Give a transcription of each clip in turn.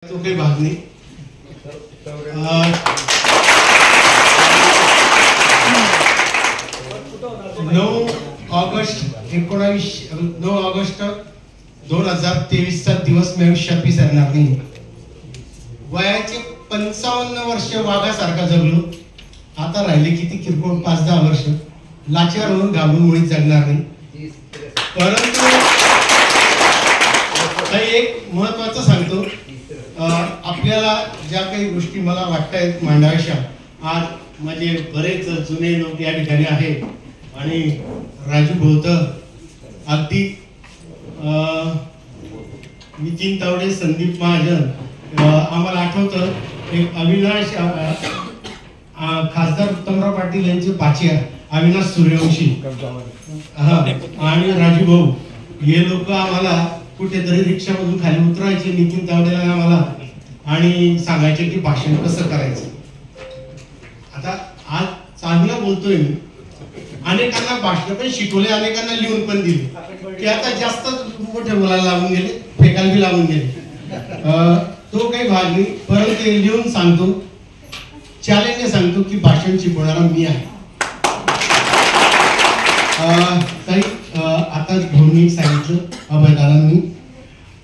तो काही भाग नाही. 9 ऑगस्ट 2023 चा दिवस मी आयुष्यात विसरणार नाही. वयाचे 55 वर्ष वाघासारखा जगलो. आता राहिले किती किरकोळ 5-10 वर्ष. लाचार होऊन घाबरून मुळीच जगणार नाही. परंतु एक महत्वाचं सांगतो, आपल्याला ज्या काही गोष्टी मला वाटतायत मांडाव्याशा, आज माझे बरेच जुने लोक या ठिकाणी आहेत आणि राजू भाऊ अगदी नितीन तावडे, संदीप महाजन, आम्हाला आठवतं एक अविनाश खासदार उत्तमराव पाटील यांचे पाचिया अविनाश सूर्यवंशी आणि राजू भाऊ हे लोक आम्हाला कुठेतरी रिक्षामधून खाली उतरायचे नितीन तावडेला आम्हाला आणि सांगायचे की भाषण कसं करायचं. आता आज चांगलं बोलतोय मी, अनेकांना भाषण पण शिकवले, अनेकांना लिहून पण दिले की आता जास्त मोठे बोलायला लागून गेले, फेकायला बी लागून गेले. तो काही भाग नाही, परंतु ते लिहून सांगतो, चॅलेंजने सांगतो की भाषण शिकवणारा मी आहे. काही आता धोनी सांगितलं अभयदादांनी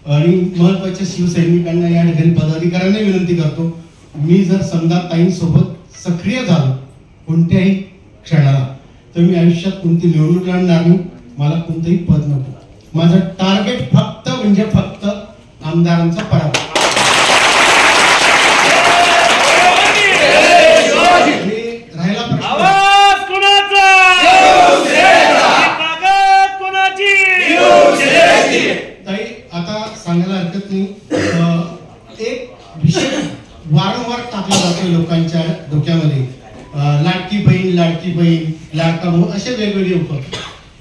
आणि महत्वाच्या शिवसैनिकांना या ठिकाणी पदाधिकाऱ्यांना विनंती करतो, मी जर समजा ताईंसोबत सक्रिय झालो कोणत्याही क्षणाला तर मी आयुष्यात कोणती निवडणूक लढणार नाही, मला कोणतंही पद नको. माझं टार्गेट फक्त म्हणजे फक्त आमदारांचा पराभव. राहिला प्रश्न ताई, आता सांगायला हरकत नाही, एक विषय वारंवार टाकला जातो लोकांच्या डोक्यामध्ये, लाडकी बहीण, लाडका भाऊ, असे वेगवेगळे उपक्रम.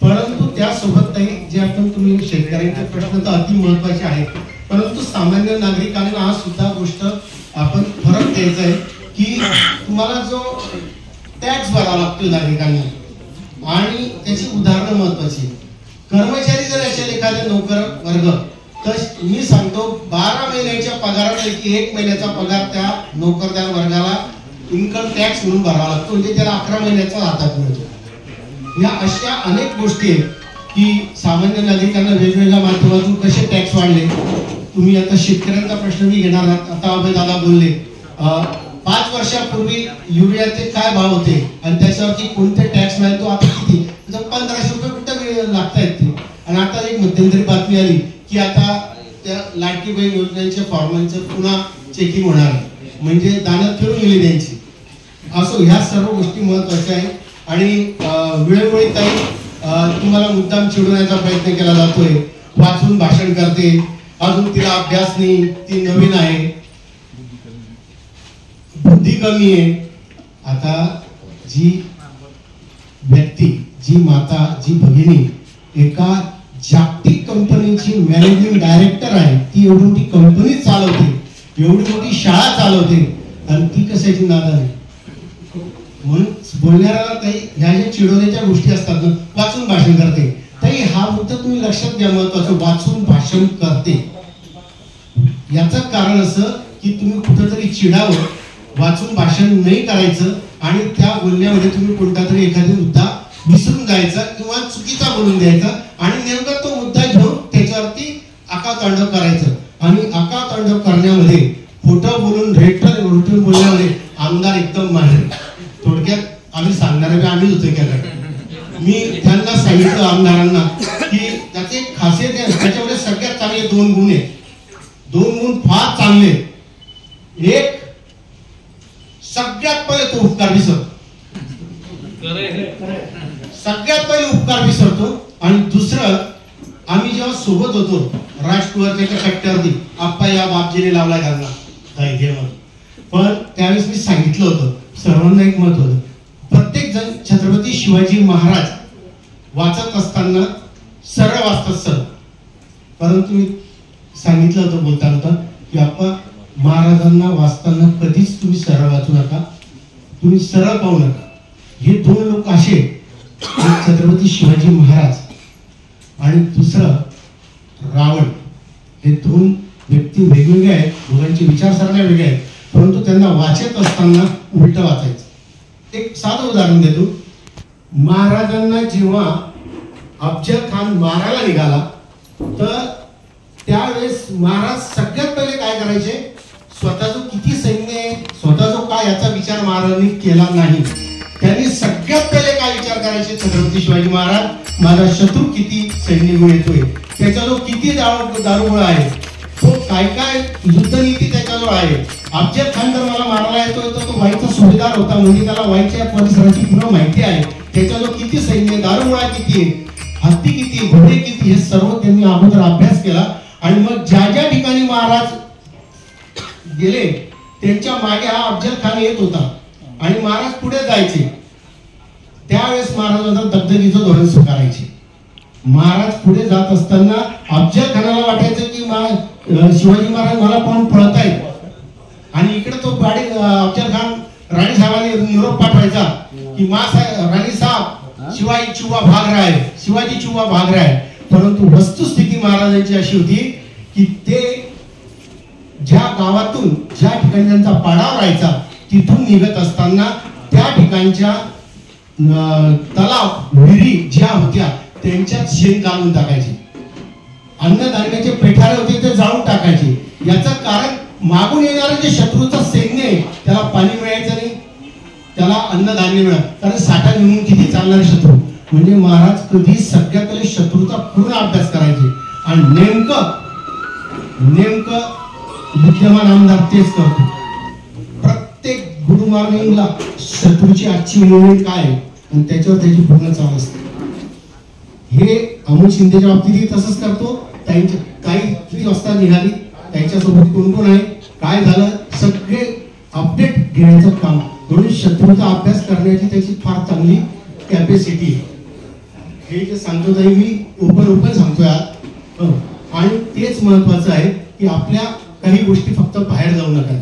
परंतु त्यासोबत ताई जे आपण तुम्ही शेतकऱ्यांचे प्रश्न तर अति महत्वाचे आहेत, परंतु सामान्य नागरिकांना हा सुद्धा गोष्ट आपण फरक द्यायचा आहे की तुम्हाला जो टॅक्स भरावा लागतो नागरिकांना आणि त्याची उदाहरणं महत्वाची. कर्मचारी जर असेल एखादे नोकर वर्ग तर मी सांगतो 12 महिन्याच्या पगारापैकी 1 महिन्याचा पगार त्या नोकरदार वर्गाला इन्कम टॅक्स म्हणून भरावा लागतो, म्हणजे त्याला 11 महिन्याचा हातात मिळतो. या अशा अनेक गोष्टी आहेत की सामान्य नागरिकांना वेगवेगळ्या माध्यमातून कसे टॅक्स वाढले. तुम्ही आता शेतकऱ्यांचा प्रश्न मी घेणार आहात. आता अभयदादा बोलले 5 वर्षापूर्वी युरियाचे काय भाव होते आणि त्याच्यावरती कोणते टॅक्स मिळतो, आता किती 1500 रुपये कुठे लागतायत ते. आणि आता एक मध्यंतरी बातमी आली की आता त्या लाडकी बहीण योजनेच्या फॉर्मांचं पुन्हा चेकिंग होणार आहे, म्हणजे दानात फिरून गेली त्यांची. असो, ह्या सर्व गोष्टी महत्वाच्या आहेत. आणि वेळोवेळी ताई तुम्हाला मुद्दाम चिडवण्याचा प्रयत्न केला जातोय, वाचून भाषण करते, अजून तिला अभ्यास नाही, ती नवीन आहे, बुद्धी कमी आहे. आता जी व्यक्ती, जी माता, जी भगिनी एका जागतिक कंपनीची मॅनेजिंग डायरेक्टर आहे, ती एवढी मोठी कंपनी चालवते, एवढी मोठी शाळा चालवते आणि ती कशाची नादाने. म्हणून बोलणाऱ्याला काही ह्या ज्या चिडवण्याच्या गोष्टी असतात ना, वाचून भाषण करते ताई, हा मुद्दा तुम्ही लक्षात घ्या, महत्वाचं वाचून भाषण करते. याचं कारण असं की तुम्ही कुठंतरी चिडावं, वाचून भाषण नाही करायचं आणि त्या बोलण्यामध्ये तुम्ही कोणता तरी एखादा मुद्दा विसरून जायचा किंवा चुकीचा बोलून द्यायचा आणि नेमका तो मुद्दा घेऊन त्याच्यावरती आकातांडव करायचं. आणि आकातांडव करण्यामध्ये खोटं बोलून रेटून बोलण्यामध्ये आमदार एकदम माहिर. थोडक्यात आम्ही सांगणारे आम्हीच होतो केलं. मी त्यांना सांगितलं आमदारांना की त्याचे खासियत आहे, त्याच्यामध्ये सगळ्यात चांगले 2 गुण आहेत. 2 गुण फार चांगले. एक, सगळ्यात पहिले तो उपकार विसरतो, सगळ्यात पहिले उपकार विसरतो. आणि दुसरं, आम्ही जेव्हा सोबत होतो राजकुमारच्या कट्ट्यावरती, आप्पा या बापजीने लावला घालला दैर्यवर, पण त्यावेळेस मी सांगितलं होतं सर्वांना एक मत होतं, प्रत्येक जण छत्रपती शिवाजी महाराज वाचत असताना सरळ वाचतात सर, परंतु मी सांगितलं होतं बोलताना की आप्पा महाराजांना वाचताना कधीच तुम्ही सरळ वाचू नका, तुम्ही सरळ पाहू नका. हे 2 लोक असे, छत्रपती शिवाजी महाराज आणि दुसरं रावण, हे 2 व्यक्ती वेगवेगळ्या आहेत, दोघांची विचारसरण्या वेगळ्या आहेत, परंतु त्यांना वाचत असताना उलट वाचायचं. एक साधं उदाहरण देतो. महाराजांना जेव्हा अफजल खान मारायला निघाला तर त्यावेळेस महाराज सगळ्यात पहिले काय करायचे, स्वतःचं किती सैन्य आहे, स्वतःचा काय याचा विचार महाराजांनी केला नाही. त्यांनी सगळ्यात पहिले काय विचार करायचे, छत्रपती शिवाजी महाराज, माझा शत्रू किती सैन्य घेऊन येतोय, त्याच्याजवळ किती दारुगोळा आहे, तो काय काय युद्धनीती त्याच्याजवळ आहे. अफजल खान जर मला मारायला येतोय तर तो वाईचा सुभेदार होता, म्हणजे त्याला वाईच्या परिसराची पूर्ण माहिती आहे, त्याच्याजवळ किती सैन्य, दारुगोळा किती आहे, हत्ती किती, घोडे किती, हे सर्व त्यांनी अगोदर अभ्यास केला. आणि मग ज्या ज्या ठिकाणी महाराज गेले त्यांच्या मागे हा अफजल खान येत होता आणि महाराज पुढे जायचे. त्यावेळेस महाराजांना दगदगीचं धोरण स्वीकारायचे. महाराज पुढे जात असताना अफजल खानाला वाटायचं की शिवाजी महाराज मला पाहून पळत आहेत, आणि इकडे तो गाडी अफजल खान राणी साहेबांनी निरोप पाठवायचा की राणी साहेब शिवाजी चुवा भाग रहा है, शिवाजी चुवा भाग रहा है. परंतु वस्तुस्थिती महाराजांची अशी होती की ते ज्या गावातून ज्या ठिकाणी त्यांचा पाडाव राहायचा तिथून निघत असताना त्या ठिकाणच्या तलाव विहिरी ज्या होत्या त्यांच्यात शेण घालून टाकायचे, अन्नधान्याचे पेठारे होते ते जाळून टाकायचे. याचं कारण मागून येणारं जे शत्रूचं सैन्य आहे त्याला पाणी मिळायचं नाही, त्याला अन्नधान्य मिळत, कारण साठा घेऊन किती चालणारे शत्रू. म्हणजे महाराज कधी सगळ्यात पहिले शत्रूचा पूर्ण अभ्यास करायचे. आणि नेमकं विद्यमान आमदार तेच करतो. प्रत्येक गुड मॉर्निंगला शत्रूची आजची मुवमेंट काय आहे आणि त्याच्यावर त्याची पूर्ण चाल असते. हे अमोल शिंदेच्या बाबतीतही तसंच करतो. ताई किती वाजता निघाली, त्यांच्यासोबत कोण कोण आहे, काय झालं, सगळे अपडेट घेण्याचं काम. म्हणून शत्रूचा अभ्यास करण्याची त्याची फार चांगली कॅपॅसिटी आहे. हे जे सांगतो ताई मी ओपन सांगतोय आज. आणि तेच महत्वाचं आहे की आपल्या काही गोष्टी फक्त बाहेर जाऊ नका,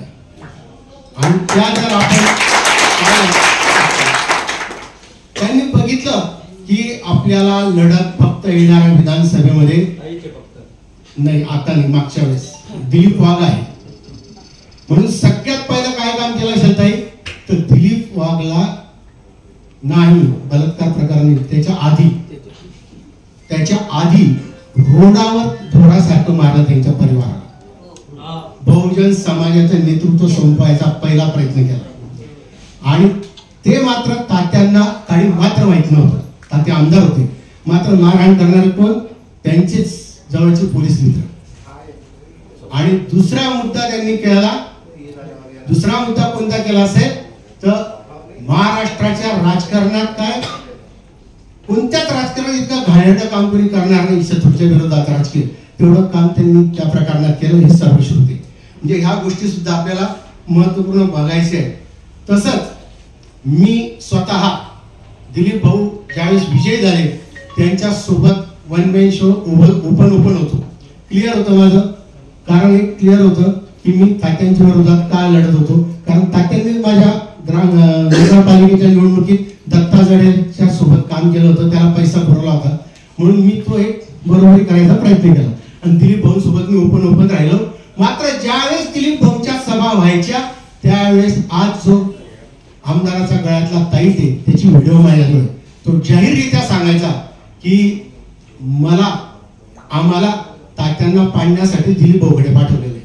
आणि त्या जर आपण त्यांनी बघितलं की आपल्याला लढत फक्त येणाऱ्या विधानसभेमध्ये नाही, आता नाही, मागच्या वेळेस दिलीप वाघ आहे. म्हणून सगळ्यात पहिलं काय काम केलं असेल ताई, तर दिलीप वाघला नाही बलात्कार प्रकरणी त्याच्या आधी रोडावर धोरासारखं मारलं त्यांच्या परिवाराला. बहुजन समाजाचं नेतृत्व संपवायचा पहिला प्रयत्न केला. आणि ते मात्र तात्यांना काही मात्र माहित नव्हतं. तात्या आमदार होते, मात्र मारहाण करणारे कोण, त्यांचेच जवळचे पोलीस मित्र. आणि दुसरा मुद्दा त्यांनी केला, दुसरा मुद्दा कोणता केला असेल तर महाराष्ट्राच्या राजकारणात काय कोणत्याच राजकारणात इतकं घाणेरडं काम कोणी करणार नाही शत्रूच्या विरोधात राजकीय, तेवढं काम त्यांनी त्या प्रकरणात केलं. हे सर्वश्रुती. म्हणजे ह्या गोष्टी सुद्धा आपल्याला महत्वपूर्ण बघायचे आहे. तसंच मी स्वतः दिलीप भाऊ ज्यावेळेस विजय झाले त्यांच्या सोबत वन मॅन शो ओपन होतो. क्लिअर होतं माझं, कारण एक क्लिअर होतं की मी तात्यांच्या विरोधात काय लढत होतो. कारण तात्यांनी माझ्या नगरपालिकेच्या निवडणुकीत दत्ता जडेच्या सोबत काम केलं होतं, त्याला पैसा पुरवला होता, म्हणून मी तो एक बरोबरी करायचा प्रयत्न केला. आणि दिलीप भाऊ सोबत मी ओपन राहिलो. मात्र ज्यावेळेस दिलीप भाऊच्या सभा व्हायच्या त्यावेळेस आज जो आमदाराचा गळ्यातला ताईत आहे त्याची व्हिडिओ माझ्याकडे, तो जाहीररित्या सांगायचा की आम्हाला तात्यांना पाडण्यासाठी दिलीप भाऊकडे पाठवलेले.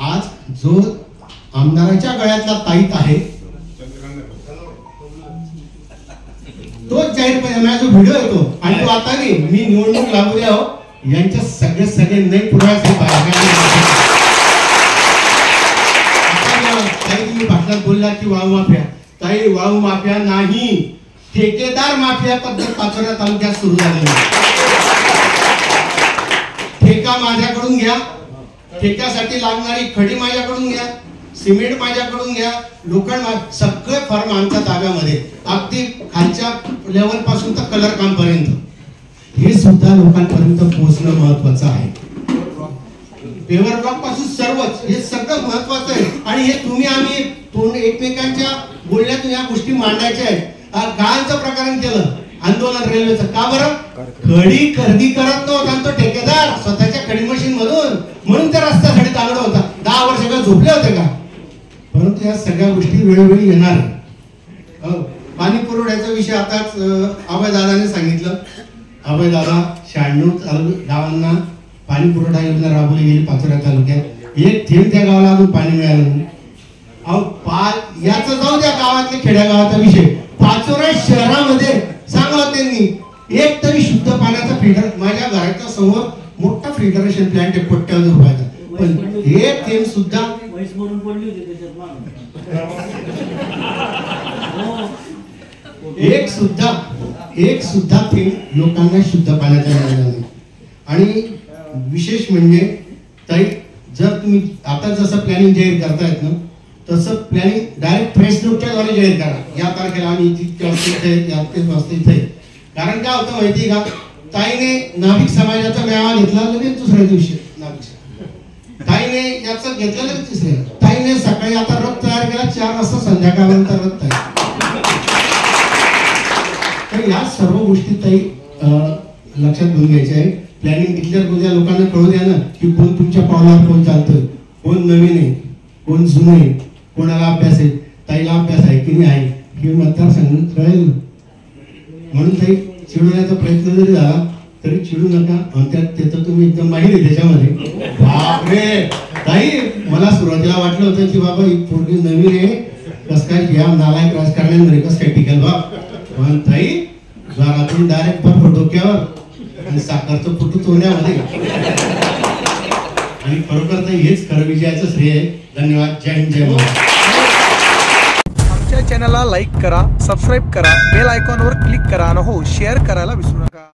आज जो आमदाराच्या गळ्यातला ताईत आहे तो जाहीरपणे माझा जो व्हिडिओ येतो आणि तो आता नाही, मी निवडणूक लागू द्या यांच्या सगळे नाही पुरावे तुम्ही भाषणात बोलला की वाळू माफिया, काही वाळू माफिया नाही, ठेकेदार माफिया पद्धत पाचोरा तालुक्यात सुरू झालेली. ठेका माझ्याकडून घ्या, ठेक्यासाठी लागणारी खडी माझ्याकडून घ्या, सिमेंट माझ्याकडून घ्या, लोखंड, सगळे फर्म आमच्या ताब्यामध्ये, अगदी खालच्या लेवल पासून तर कलर काम पर्यंत. हे सुद्धा लोकांपर्यंत पोहोचणं महत्वाचं आहे. पेवर ब्लॉक पासून सर्वच हे सगळं महत्वाचं आहे. आणि हे तुम्ही आम्ही एकमेकांच्या बोलण्यातून या गोष्टी मांडायच्या आहेत. गाळांचं प्रकरण केलं आंदोलन रेल्वेचं. का बरं? खडी खरेदी करत नव्हता आणि तो ठेकेदार स्वतःच्या खडी मशीन मधून, म्हणून त्या रस्त्यासाठी तागडा होता. 10 वर्ष का झोपले होते का? परंतु या सगळ्या गोष्टी वेळोवेळी येणार. पाणी पुरवठ्याचा विषय आताच अभयदादाने सांगितलं. अभयदादा 96 गावांना पाणी पुरवठा योजना राबवली गेली पाचोरा तालुक्यात. एक थेंब त्या गावाला अजून पाणी मिळालं नाही. याचं जाऊ द्या गावातल्या खेड्यागावाचा विषय, पाचोरा शहरामध्ये सांगा त्यांनी एक तरी शुद्ध पाण्याचा फिल्टर. माझ्या घराच्या समोर मोठा फिल्टरेशन प्लांट आहे कोट्यावधी रुपयाचा, पण एक थेंब सुद्धा एक सुद्धा थेंब लोकांना शुद्ध पाण्याचा मिळाला नाही. आणि विशेष म्हणजे ताई, जर तुम्ही आता जसं प्लॅनिंग जाहीर करतायत ना, तसं प्लॅनिंग डायरेक्ट प्रेस नोटच्या द्वारे जाहीर करा. या तारखेला आम्ही इतक्या वाजता इथे. कारण काय होतं माहिती का, ताईने नाभिक समाजाचा मेळावा घेतला लगेच दुसऱ्या दिवशी नाभिक ताईने याचं घेतलं लगेच तिसऱ्या. ताईने सकाळी आता रथ तयार केला 4 वाजता, संध्याकाळपर्यंत रथ तयार. तर या सर्व गोष्टी ताई लक्षात घेऊन घ्यायच्या आहे. प्लॅनिंग डिक्लेअर उद्या लोकांना कळू द्या ना की कोण तुमच्या पावलावर कोण चालतोय, कोण नवीन आहे, कोण जुनं आहे, कोणाला अभ्यास आहे. ताईला अभ्यास आहे की नाही आहे हे मतदारसंघात कळेल. म्हणून ताई चिडवण्याचा प्रयत्न जरी झाला तरी चिडू नका. त्याचं तुम्ही एकदम माहिती आहे त्याच्यामध्ये. बापरे ताई, मला सुरुवातीला वाटलं होतं की बाबा ही पोरगी नवीन आहे, कस काय या नालायक राजकारण्यांमध्ये कस काय टिकेल बा. पण ताई घरातून डायरेक्ट बर्फ डोक्यावर आणि साखरचं फुटू तोंड्यामध्ये. आणि खरोखर तर हेच खरं विजयाचं श्रेय आहे. धन्यवाद. जय हिंद, जय महाराष्ट्र. आमच्या चॅनलला लाईक करा, सबस्क्राईब करा, बेल आयकॉनवर क्लिक करा आणि हो शेअर करायला विसरू नका.